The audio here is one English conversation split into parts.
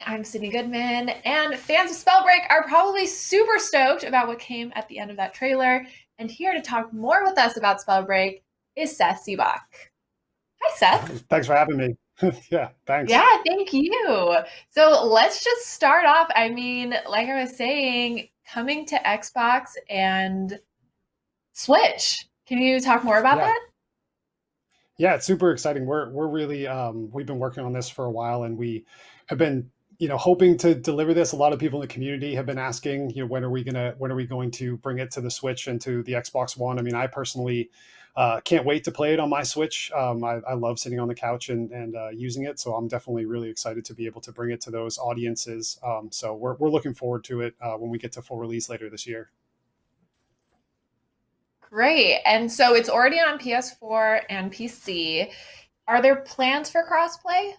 I'm Sydney Goodman, and fans of Spellbreak are probably super stoked about what came at the end of that trailer. And here to talk more with us about Spellbreak is Seth Sivak. Hi, Seth. Thanks for having me. Yeah, thanks. Yeah, thank you. So let's just start off. Like I was saying, coming to Xbox and Switch. Can you talk more about Yeah, that? yeah, it's super exciting. We're really we've been working on this for a while, and we have been hoping to deliver this. A lot of people in the community have been asking, when are we going to bring it to the Switch and to the Xbox One? I mean, I personally can't wait to play it on my Switch. I love sitting on the couch and using it, so I'm definitely really excited to be able to bring it to those audiences. So we're looking forward to it when we get to full release later this year. Great. And so it's already on PS4 and PC. Are there plans for crossplay?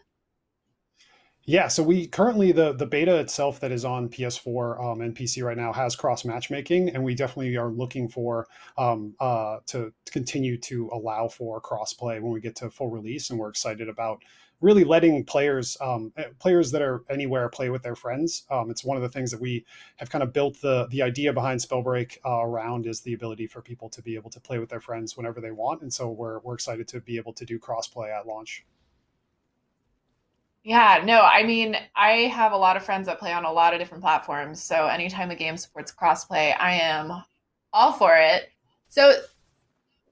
Yeah, so we currently the beta itself that is on PS4 and PC right now has cross matchmaking, and we definitely are looking for to continue to allow for crossplay when we get to full release, and we're excited about really letting players that are anywhere play with their friends. It's one of the things that we have kind of built the idea behind Spellbreak around is the ability for people to be able to play with their friends whenever they want, and so we're excited to be able to do crossplay at launch. Yeah, no, I have a lot of friends that play on a lot of different platforms. So anytime a game supports crossplay, I am all for it. So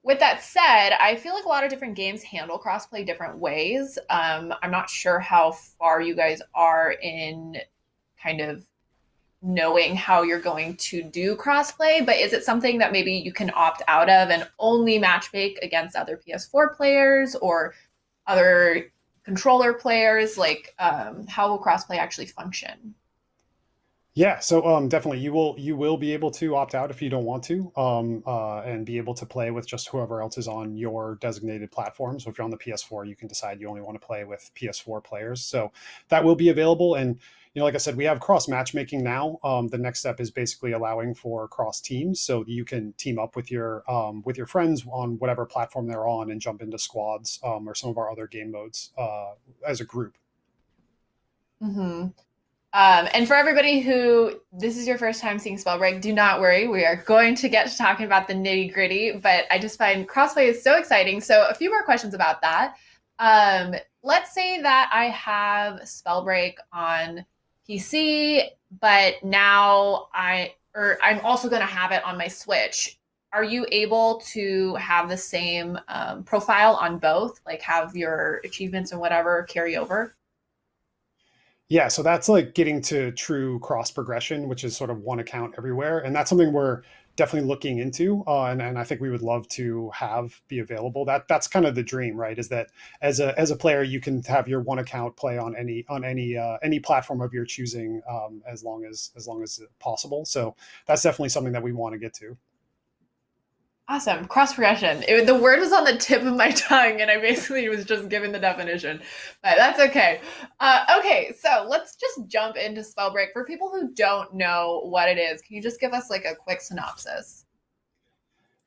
with that said, I feel like a lot of different games handle crossplay different ways. I'm not sure how far you guys are in kind of knowing how you're going to do crossplay, but is it something that maybe you can opt out of and only matchmake against other PS4 players or other controller players? How will crossplay actually function? Yeah, so definitely you will be able to opt out if you don't want to, and be able to play with just whoever else is on your designated platform. So if you're on the PS4, you can decide you only want to play with PS4 players. So that will be available. And like I said, we have cross matchmaking now. The next step is basically allowing for cross teams, so you can team up with your friends on whatever platform they're on and jump into squads or some of our other game modes as a group. Hmm. And for everybody who this is your first time seeing Spellbreak, do not worry. We are going to get to talking about the nitty gritty, but I just find crossplay is so exciting. So a few more questions about that. Let's say that I have Spellbreak on PC, but now I'm also going to have it on my Switch. Are you able to have the same profile on both? Like have your achievements and whatever carry over? Yeah, so that's like getting to true cross progression, which is sort of one account everywhere, and that's something we're definitely looking into, and I think we would love to have be available. That's kind of the dream, right? Is that as a player, you can have your one account play on any platform of your choosing, as long as possible. So that's definitely something that we want to get to. Awesome. Cross progression. The word was on the tip of my tongue, and I basically was just given the definition, but that's okay. Okay, so let's just jump into Spellbreak. For people who don't know what it is, can you just give us like a quick synopsis?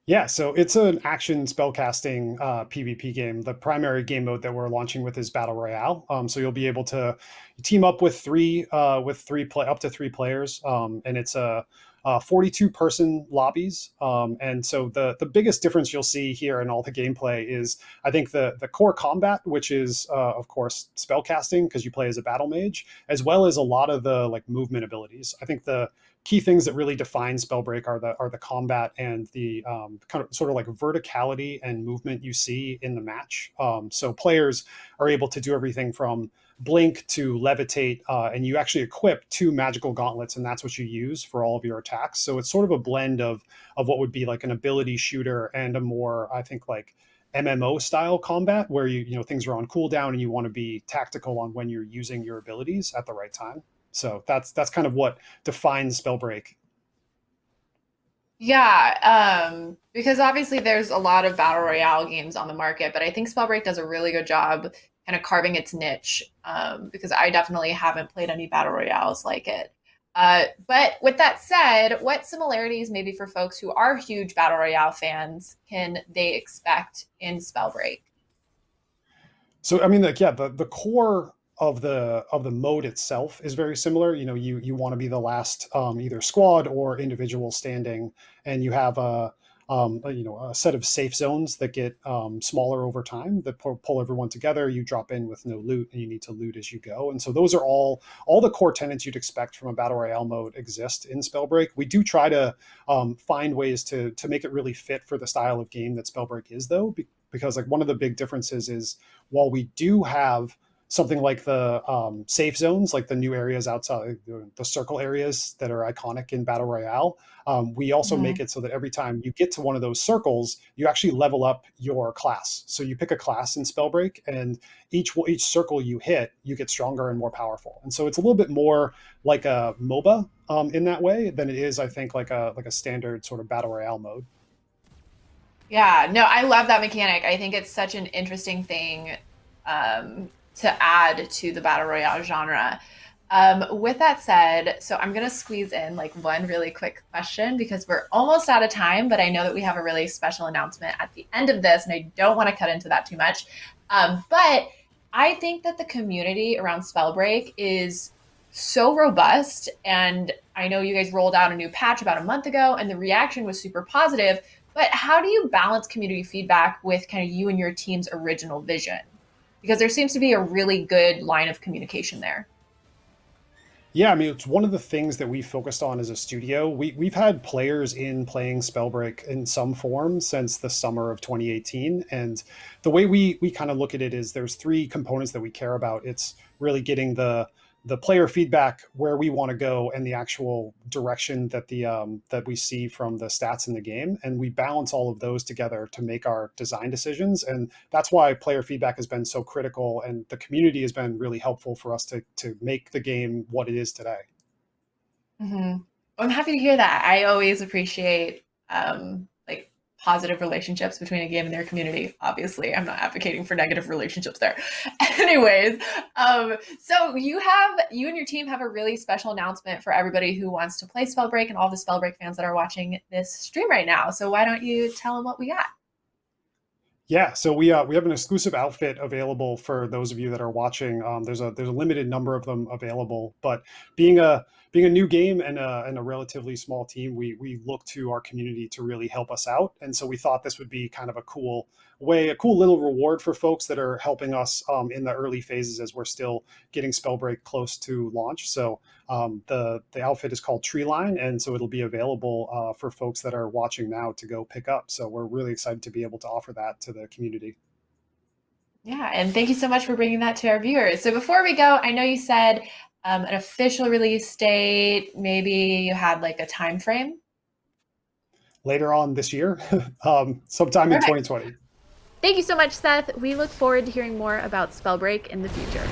Yeah, so it's an action spellcasting PvP game. The primary game mode that we're launching with is Battle Royale. So you'll be able to team up with up to three players, and it's a 42 person lobbies. And so the biggest difference you'll see here in all the gameplay is I think the core combat, which is of course spellcasting because you play as a battle mage, as well as a lot of the like movement abilities. I think the key things that really define Spellbreak are the combat and the kind of sort of like verticality and movement you see in the match. So players are able to do everything from blink to levitate, and you actually equip two magical gauntlets, and that's what you use for all of your attacks. So it's sort of a blend of what would be like an ability shooter and a more, I think, like MMO style combat where things are on cooldown and you want to be tactical on when you're using your abilities at the right time. So that's kind of what defines Spellbreak. Yeah, because obviously there's a lot of battle royale games on the market, but I think Spellbreak does a really good job kind of carving its niche, because I definitely haven't played any battle royales like it. But with that said, what similarities maybe for folks who are huge battle royale fans can they expect in Spellbreak? So I mean, like, yeah, the core of the mode itself is very similar. You want to be the last either squad or individual standing, and you have a set of safe zones that get smaller over time that pull everyone together. You drop in with no loot, and you need to loot as you go. And so those are all the core tenets you'd expect from a battle royale mode exist in Spellbreak. We do try to find ways to make it really fit for the style of game that Spellbreak is, though, because like one of the big differences is while we do have something like the safe zones, like the new areas outside the circle areas that are iconic in battle royale. We also Mhm. make it so that every time you get to one of those circles, you actually level up your class. So you pick a class in Spellbreak, and each circle you hit, you get stronger and more powerful. And so it's a little bit more like a MOBA in that way than it is, I think, like a standard sort of battle royale mode. Yeah, no, I love that mechanic. I think it's such an interesting thing to add to the battle royale genre. With that said, so I'm gonna squeeze in like one really quick question because we're almost out of time, but I know that we have a really special announcement at the end of this, and I don't want to cut into that too much. But I think that the community around Spellbreak is so robust, and I know you guys rolled out a new patch about a month ago, and the reaction was super positive. But how do you balance community feedback with kind of you and your team's original vision? Because there seems to be a really good line of communication there. Yeah, I mean, it's one of the things that we focused on as a studio. We've had players in playing Spellbreak in some form since the summer of 2018. And the way we kind of look at it is there's three components that we care about. It's really getting the player feedback where we want to go and the actual direction that we see from the stats in the game, and we balance all of those together to make our design decisions. And that's why player feedback has been so critical, and the community has been really helpful for us to make the game what it is today. Hmm. I'm happy to hear that. I always appreciate like positive relationships between a game and their community. Obviously, I'm not advocating for negative relationships there. Anyways, so you and your team have a really special announcement for everybody who wants to play Spellbreak and all the Spellbreak fans that are watching this stream right now. So why don't you tell them what we got? Yeah, so we have an exclusive outfit available for those of you that are watching. There's a limited number of them available, but being a being a new game and a relatively small team, we look to our community to really help us out, and so we thought this would be kind of a cool way, a cool little reward for folks that are helping us in the early phases as we're still getting Spellbreak close to launch. So the outfit is called Tree Line, and so it'll be available for folks that are watching now to go pick up. So we're really excited to be able to offer that to the community. Yeah, and thank you so much for bringing that to our viewers. So before we go, I know you said an official release date. Maybe you had like a time frame. Later on this year, sometime in Perfect. 2020. Thank you so much, Seth. We look forward to hearing more about Spellbreak in the future.